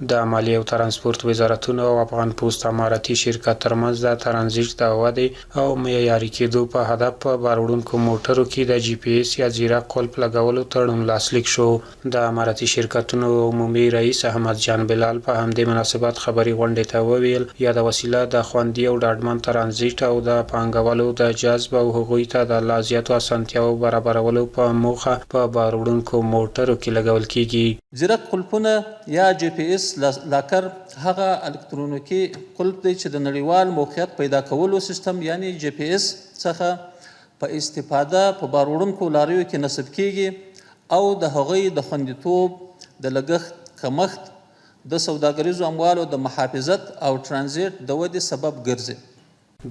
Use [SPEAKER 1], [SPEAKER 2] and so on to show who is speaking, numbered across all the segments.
[SPEAKER 1] د مالیې او ترانسپورت وزارتونو او افغان پوسټ اماراتي شرکت ترمنځ د ترانزیت د ودې او معیاري کېدو په هدف په بار وړونکو موټرو کې د جی پی ایس یا ځیرک قلف لګولو تړون لاسلیک شو. د اماراتي شرکتونو عمومي رئیس احمد جان بلال په همدې مناسبت خبري غونډې ته وویل یا د وسیله د خوندي او ډاډمن ترانزیت او د پانګوالو د جذب او هغوی ته د لا زیاتو اسانتیاو برابرولو په موخه په بار وړونکو موټرو کې لګول کیږي.
[SPEAKER 2] زیرک قلفونه یا جی پی ایس لاکر هغه الکترونیکي قلف دی چې د نړیوال موقعیت پیدا کولو سیستم یعنی جی پی ایس څخه په استفاده په بار وړونکو لاریو کې نصب کیږي او د هغوی د خوندیتوب د لګښت کمښت د سوداګریزو اموالو د محافظت او ترانزیت د ودې سبب ګرځي.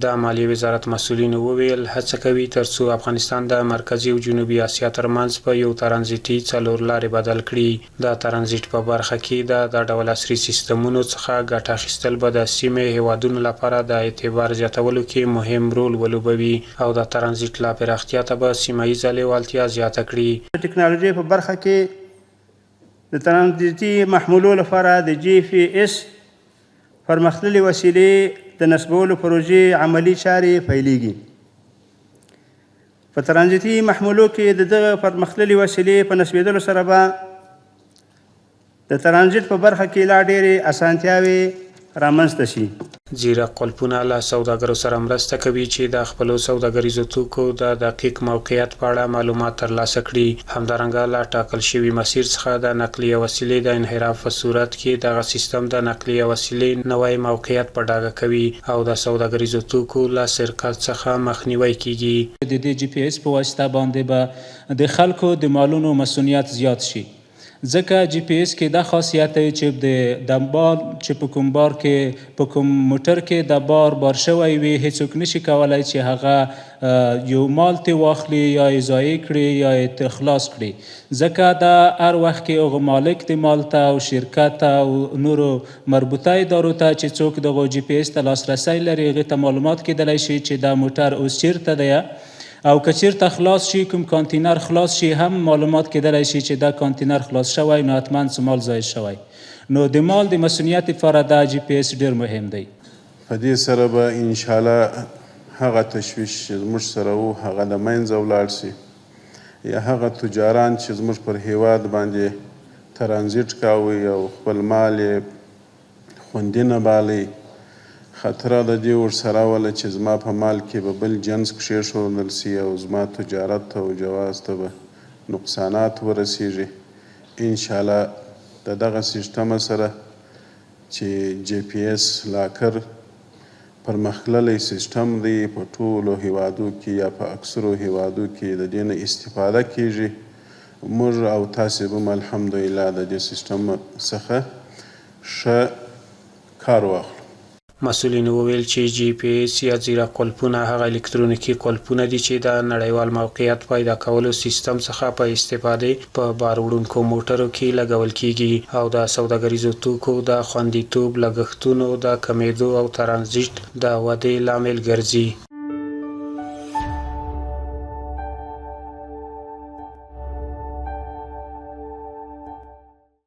[SPEAKER 1] د مالیې وزارت مسؤلینو وویل هڅه کوي ترڅو افغانستان د مرکزي او جنوبي اسیا ترمنځ په یو ترانزیتي څلور لارې بدل کړي. د ترانزیت په برخه کې د ډول عصري سیستمونو څخه ګټه اخیستل به د سیمې هیوادونو لپاره د اعتبار زیاتولو کې مهم رول ولوبوي او د ترانزیت لا پراختیا ته به سیمه ییزه لیوالتیا زیاته کړي.
[SPEAKER 3] د ټکنالوژي په برخه کې د ترانزیتي محمولو لپاره د جی پی ایس پرمختللې وسیلې د نصبولو پروژې عملي چارې پیلېږي. په ترانزیتي محمولو کې د دغه پرمختللې وسیلې په نصبېدلو سره به د ترانزیت په برخه کې لا ډېرې اسانتیاوې رامنځته شي.
[SPEAKER 1] ځیرک قلفونه له سوداګرو سره مرسته کوي چې د خپلو سوداګریزو توکو د دقیق موقعیت په اړه معلومات ترلاسه کړي. همدارنګه له ټاکل شوي مسیر څخه د نقلیه وسیلې د انحراف په صورت کې دغه سیستم د نقلیه وسیلې نوی موقعیت په ډاګه کوي او د سوداګریزو توکو له سرقت څخه مخنیوی کیږي.
[SPEAKER 4] د دې جی پی ایس په واسطه باندې به د خلکو د مالونو مسؤلیت زیات شي، ځکه جی پی ایس کې دا خاصیت دی چې د بار چې په کوم بار کې په کوم موټر کې د بار شوی وي هیڅوک نشي کولی چې هغه یو مال ته واخلي یا یې ضایع کړي یا یې خلاص کړي، ځکه دا هر وخت کې هغه مالک د مال ته او شرکت او نورو مربوطه ادارو ته چې څوک دغه جی پی ایس ته لاسرسی لري هغې ته معلومات کیدلی شي چې دا موټر اوس چیرته دی او که چیرته خلاص شي کوم کانتینر خلاص شي هم معلومات کیدلی شي چې دا کانتینر خلاص شوی نو حتما څه مال ضایع شوی. نو د مال د مسؤلیت لپاره دا جی پی ایس ډېر مهم دی.
[SPEAKER 5] په دې سره به انشاءالله هغه تشویش چې زموږ سره و هغه د منځه ولاړ شي یا هغه تجاران چې زموږ پر هیواد باندې ترانزیت کاوه او خپل مال یې خوندي نه بالی خطره د دې ورسره وله چې زما په مال کې به بل جنس کښېښودل سي او زما تجارت او جواز ته به نقصانات ورسیږي. انشاءالله د دغه سیستم سره چې جی پی ایس لاکر پرمختللی سیستم دی په ټولو هیوادو کې یا په اکثرو هیوادو کې د دې نه استفاده کیږي. موږ او تاسې به الحمدلله د دې سیستم څخه ښه کار واخلو.
[SPEAKER 1] مسؤلینو وویل چې جی پی ایس یا ځیرک قلفونه هغه الکترونیکي قلفونه دي چې د نړیوال موقعیت پیدا کولو سیستم څخه په استفادې په بار وړونکو موټرو کې لګول کیږي او د سوداګریزو توکو د خوندیتوب لګښتونو د کمیدو او ترانزیت د ودې لامل ګرځي.